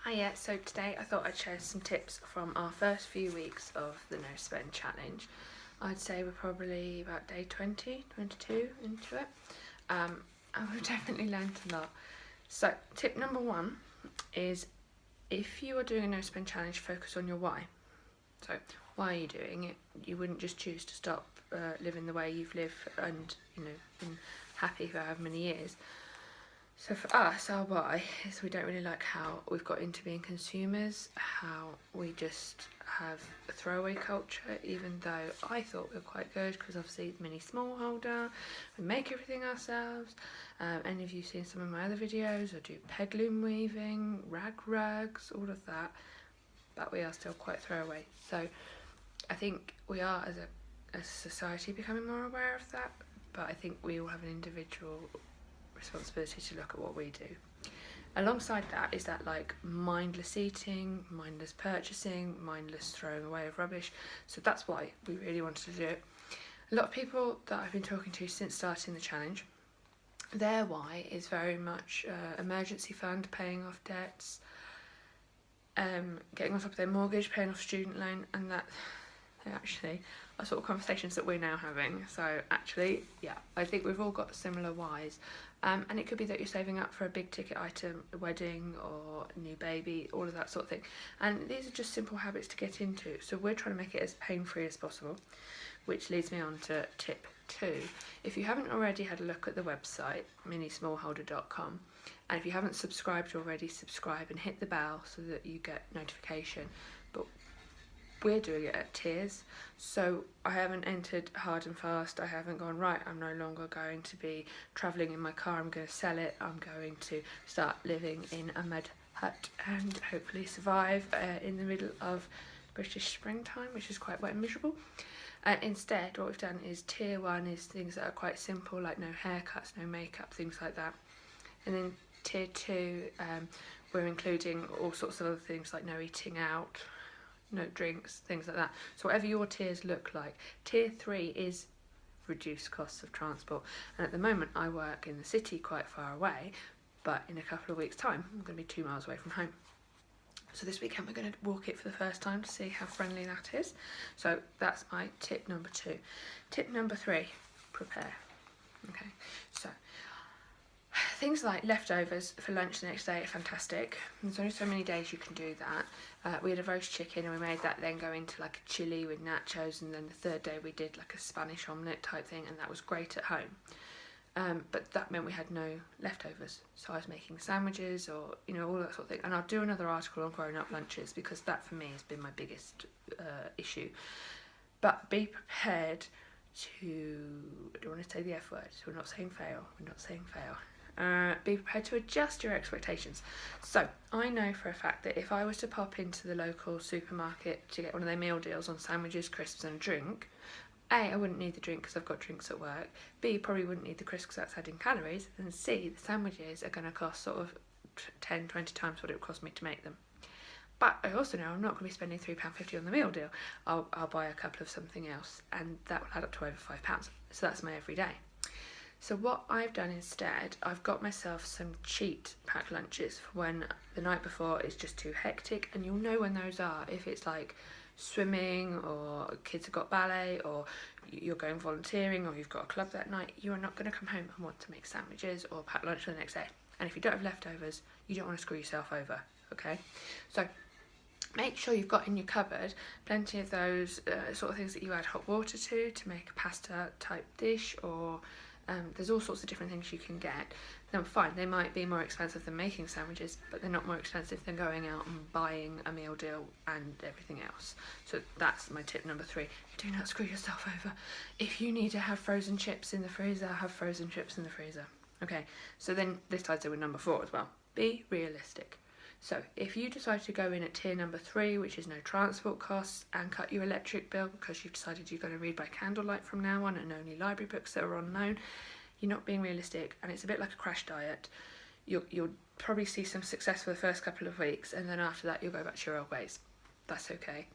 Hiya, so today I thought I'd share some tips from our first few weeks of the No Spend Challenge. I'd say we're probably about day 20, 22 into it, and we've definitely learned a lot. So tip number one is, if you are doing a No Spend Challenge, focus on your why. So why are you doing it? You wouldn't just choose to stop living the way you've lived and been happy for however many years. So for us, our why is we don't really like how we've got into being consumers, how we just have a throwaway culture, even though I thought we were quite good because obviously mini smallholder, we make everything ourselves. Any of you seen some of my other videos? I do pegloom weaving, rugs, all of that, but we are still quite throwaway. So I think we are as a society becoming more aware of that, but I think we all have an individual responsibility to look at what we do. Alongside that is that like mindless eating, mindless purchasing, mindless throwing away of rubbish. So that's why we really wanted to do it. A lot of people that I've been talking to since starting the challenge, their why is very much emergency fund, paying off debts, getting on top of their mortgage, paying off student loan, and that actually are sort of conversations that we're now having. So actually, yeah, I think we've all got similar whys. And it could be that you're saving up for a big ticket item, a wedding or a new baby, all of that sort of thing. And these are just simple habits to get into. So we're trying to make it as pain-free as possible, which leads me on to tip 2. If you haven't already had a look at the website, minismallholder.com, and if you haven't subscribed already, subscribe and hit the bell so that you get notification. But we're doing it at tiers, so I haven't entered hard and fast. I haven't gone, right, I'm no longer going to be travelling in my car, I'm going to sell it, I'm going to start living in a mud hut and hopefully survive in the middle of British springtime, which is quite wet and miserable. Instead, what we've done is tier 1 is things that are quite simple, like no haircuts, no makeup, things like that. And then tier 2, we're including all sorts of other things like no eating out, no drinks, things like that. So whatever your tiers look like. Tier 3 is reduced costs of transport, and at the moment I work in the city quite far away, but in a couple of weeks time I'm going to be 2 miles away from home. So this weekend we're going to walk it for the first time to see how friendly that is. So that's my tip number 2. Tip number 3, prepare. Okay, so things like leftovers for lunch the next day are fantastic. There's only so many days you can do that. We had a roast chicken and we made that then go into like a chilli with nachos, and then the third day we did like a Spanish omelette type thing, and that was great at home. But that meant we had no leftovers. So I was making sandwiches or, all that sort of thing. And I'll do another article on grown up lunches because that for me has been my biggest issue. But be prepared to, I don't want to say the F word, so we're not saying fail. Be prepared to adjust your expectations. So I know for a fact that if I was to pop into the local supermarket to get one of their meal deals on sandwiches, crisps and a drink, A, I wouldn't need the drink because I've got drinks at work. B, probably wouldn't need the crisps because that's adding calories. And C, the sandwiches are going to cost sort of 10, 20 times what it would cost me to make them. But I also know I'm not going to be spending £3.50 on the meal deal. I'll buy a couple of something else, and that will add up to over £5. So that's my everyday. So what I've done instead, I've got myself some cheat packed lunches for when the night before is just too hectic, and you'll know when those are. If it's like swimming or kids have got ballet or you're going volunteering or you've got a club that night, you are not going to come home and want to make sandwiches or pack lunch for the next day. And if you don't have leftovers, you don't want to screw yourself over, okay? So make sure you've got in your cupboard plenty of those sort of things that you add hot water to make a pasta type dish, or there's all sorts of different things you can get. Then fine, they might be more expensive than making sandwiches, but they're not more expensive than going out and buying a meal deal and everything else. So that's my tip number 3. Do not screw yourself over. If you need to have frozen chips in the freezer, have frozen chips in the freezer. Okay, so then this ties in with number 4 as well. Be realistic. So if you decide to go in at tier number 3, which is no transport costs, and cut your electric bill because you've decided you're going to read by candlelight from now on and only library books that are on loan, you're not being realistic, and it's a bit like a crash diet. You'll probably see some success for the first couple of weeks, and then after that you'll go back to your old ways. That's okay.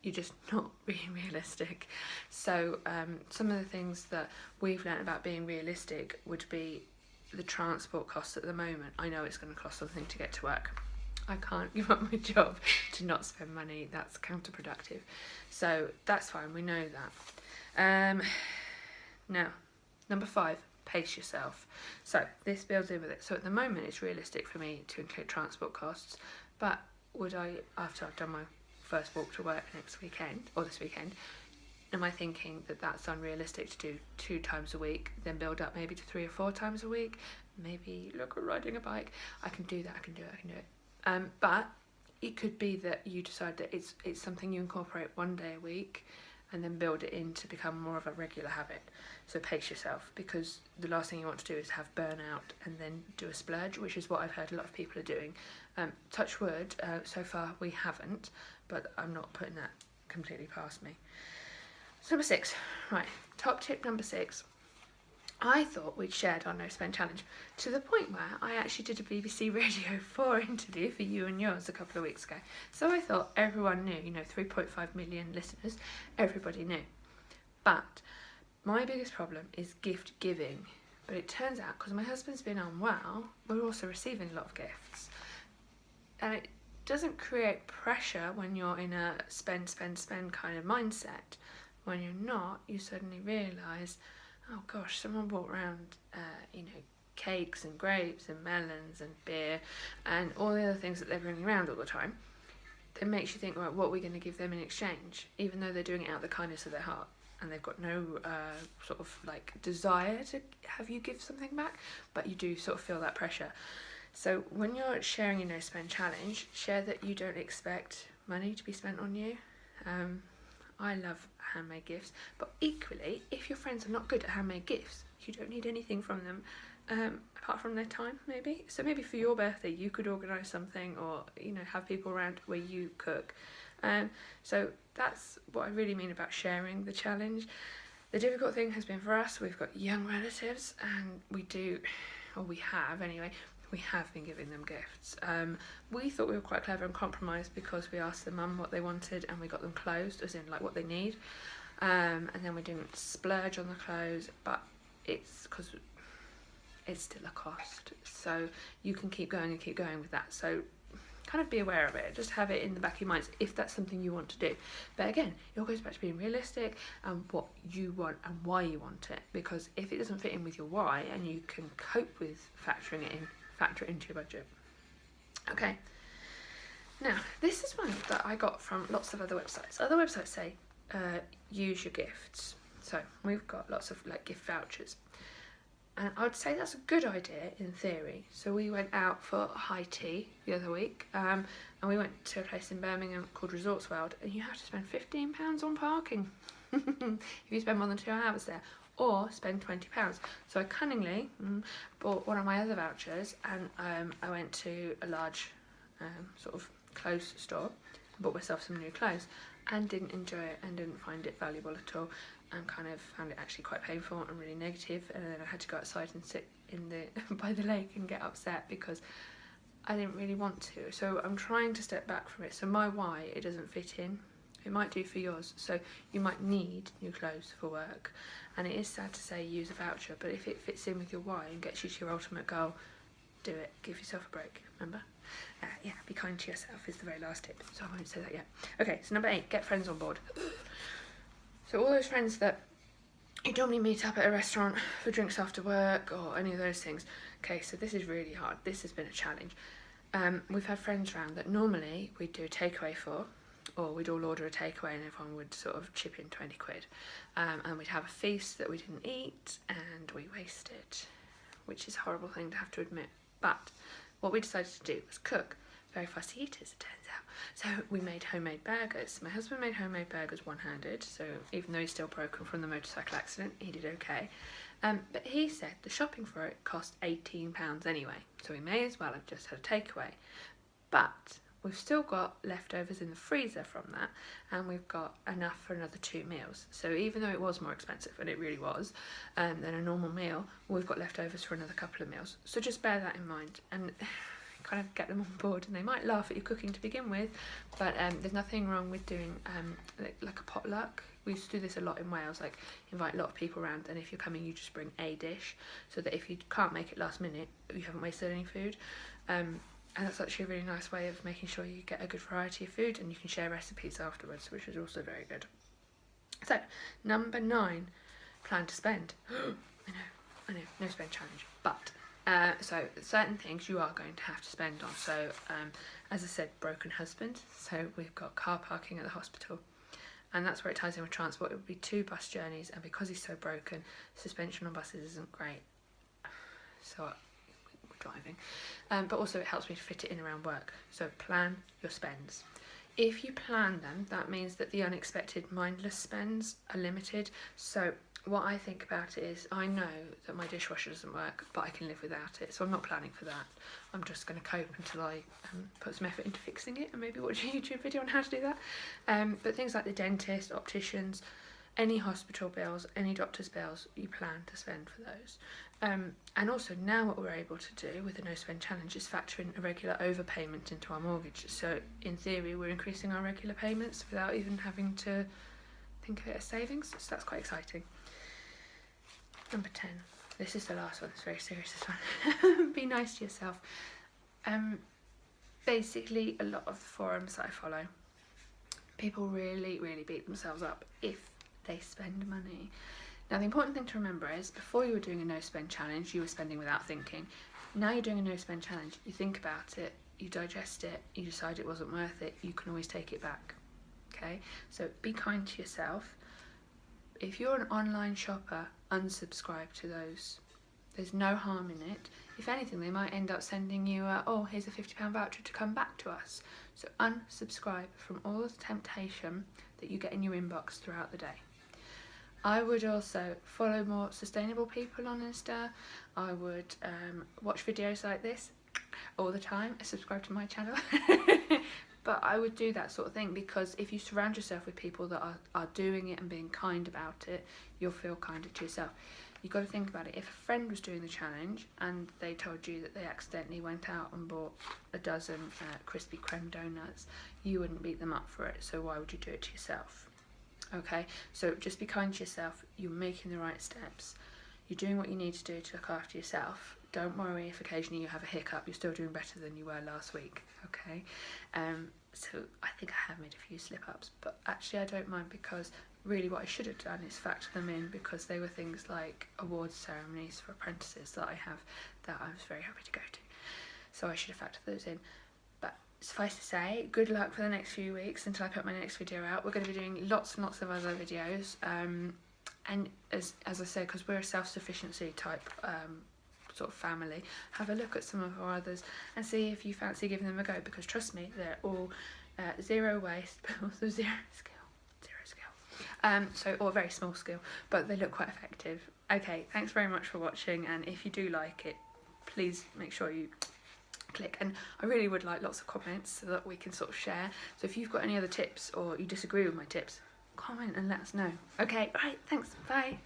You're just not being realistic. So some of the things that we've learned about being realistic would be the transport costs at the moment. I know it's going to cost something to get to work. I can't give up my job to not spend money. That's counterproductive. So that's fine, we know that. Now, number 5, pace yourself. So this builds in with it. So at the moment it's realistic for me to include transport costs, but would I, after I've done my first walk to work next weekend, or this weekend, am I thinking that that's unrealistic to do 2 times a week, then build up maybe to 3 or 4 times a week? Maybe look at riding a bike. I can do that, I can do it. But it could be that you decide that it's something you incorporate 1 day a week and then build it in to become more of a regular habit. So pace yourself, because the last thing you want to do is have burnout and then do a splurge, which is what I've heard a lot of people are doing. Touch wood, so far we haven't, but I'm not putting that completely past me. So number 6, right, top tip number 6. I thought we'd shared our no spend challenge to the point where I actually did a BBC Radio 4 interview for you and yours a couple of weeks ago. So I thought everyone knew, 3.5 million listeners, everybody knew. But my biggest problem is gift giving. But it turns out, because my husband's been unwell, we're also receiving a lot of gifts. And it doesn't create pressure when you're in a spend kind of mindset. When you're not, you suddenly realise, oh gosh, someone brought around, cakes and grapes and melons and beer and all the other things that they're bringing around all the time. It makes you think, right, what are we going to give them in exchange? Even though they're doing it out of the kindness of their heart and they've got no sort of like desire to have you give something back, but you do sort of feel that pressure. So when you're sharing your no spend challenge, share that you don't expect money to be spent on you. I love handmade gifts, but equally, if your friends are not good at handmade gifts, you don't need anything from them apart from their time, maybe. So maybe for your birthday you could organise something, or have people around where you cook. So that's what I really mean about sharing the challenge. The difficult thing has been for us, we've got young relatives, and we have been giving them gifts. We thought we were quite clever and compromised, because we asked the mum what they wanted and we got them clothes, as in like what they need. And then we didn't splurge on the clothes, but it's because it's still a cost. So you can keep going with that. So kind of be aware of it. Just have it in the back of your minds if that's something you want to do. But again, it all goes back to being realistic and what you want and why you want it. Because if it doesn't fit in with your why and you can cope with factor it into your budget. Okay. Now, this is one that I got from lots of other websites. Other websites say, use your gifts. So we've got lots of like gift vouchers. And I would say that's a good idea in theory. So we went out for high tea the other week, and we went to a place in Birmingham called Resorts World, and you have to spend £15 on parking if you spend more than 2 hours there, or spend £20. So I cunningly bought one of my other vouchers, and I went to a large sort of clothes store, bought myself some new clothes, and didn't enjoy it and didn't find it valuable at all, and kind of found it actually quite painful and really negative. And then I had to go outside and sit in the by the lake and get upset because I didn't really want to. So I'm trying to step back from it. So my why, it doesn't fit in. It might do for yours. So you might need new clothes for work, and it is sad to say use a voucher, but if it fits in with your why and gets you to your ultimate goal, do it. Give yourself a break, remember? Be kind to yourself is the very last tip, so I won't say that yet. Okay, so number 8, get friends on board. So all those friends that you normally meet up at a restaurant for drinks after work or any of those things. Okay, so this is really hard. This has been a challenge. We've had friends around that normally we'd do a takeaway for, or we'd all order a takeaway and everyone would sort of chip in 20 quid. And we'd have a feast that we didn't eat and we wasted, which is a horrible thing to have to admit. But what we decided to do was cook. Very fussy eaters, it turns out. So we made homemade burgers. My husband made homemade burgers one-handed, so even though he's still broken from the motorcycle accident, he did okay. But he said the shopping for it cost £18 anyway, so we may as well have just had a takeaway. But we've still got leftovers in the freezer from that, and we've got enough for another 2 meals. So even though it was more expensive, and it really was, than a normal meal, we've got leftovers for another couple of meals. So just bear that in mind and kind of get them on board. And they might laugh at your cooking to begin with, but there's nothing wrong with doing like a potluck. We used to do this a lot in Wales, like invite a lot of people around, and if you're coming you just bring a dish, so that if you can't make it last minute you haven't wasted any food. And that's actually a really nice way of making sure you get a good variety of food, and you can share recipes afterwards, which is also very good. So, number 9, plan to spend. I know, no spend challenge. But, so certain things you are going to have to spend on. So, as I said, broken husband. So we've got car parking at the hospital. And that's where it ties in with transport. It would be 2 bus journeys, and because he's so broken, suspension on buses isn't great. So we're driving. But also it helps me to fit it in around work. So plan your spends. If you plan them, that means that the unexpected mindless spends are limited. So what I think about it is, I know that my dishwasher doesn't work, but I can live without it. So I'm not planning for that. I'm just going to cope until I put some effort into fixing it, and maybe watch a YouTube video on how to do that. But things like the dentist, opticians, any hospital bills, any doctor's bills, you plan to spend for those. And also now what we're able to do with the no spend challenge is factor in a regular overpayment into our mortgage. So in theory we're increasing our regular payments without even having to think of it as savings. So that's quite exciting. Number 10. This is the last one. It's very serious, this one. Be nice to yourself. Basically, a lot of the forums that I follow, people really, really beat themselves up if they spend money. Now, the important thing to remember is, before you were doing a no spend challenge, you were spending without thinking. Now you're doing a no spend challenge, you think about it, you digest it, you decide it wasn't worth it, you can always take it back. Okay? So be kind to yourself. If you're an online shopper, unsubscribe to those. There's no harm in it. If anything, they might end up sending you here's a £50 voucher to come back to us. So unsubscribe from all the temptation that you get in your inbox throughout the day. I would also follow more sustainable people on Insta. I would watch videos like this all the time. Subscribe to my channel. But I would do that sort of thing, because if you surround yourself with people that are doing it and being kind about it, you'll feel kinder to yourself. You've got to think about it. If a friend was doing the challenge and they told you that they accidentally went out and bought a dozen Krispy Kreme donuts, you wouldn't beat them up for it. So why would you do it to yourself? Okay, so just be kind to yourself. You're making the right steps. You're doing what you need to do to look after yourself. Don't worry if occasionally you have a hiccup. You're still doing better than you were last week. Okay, so I think I have made a few slip-ups, but actually I don't mind, because really what I should have done is factor them in, because they were things like awards ceremonies for apprentices that I have that I was very happy to go to. So I should have factored those in. But suffice to say, good luck for the next few weeks until I put my next video out. We're going to be doing lots and lots of other videos. And as I said, because we're a self-sufficiency type sort of family, have a look at some of our others and see if you fancy giving them a go, because trust me, they're all zero waste but also zero skill, or very small skill, but they look quite effective. Okay, thanks very much for watching, and if you do like it, please make sure you click, and I really would like lots of comments so that we can sort of share. So if you've got any other tips or you disagree with my tips, comment and let us know. Okay, alright, thanks, bye.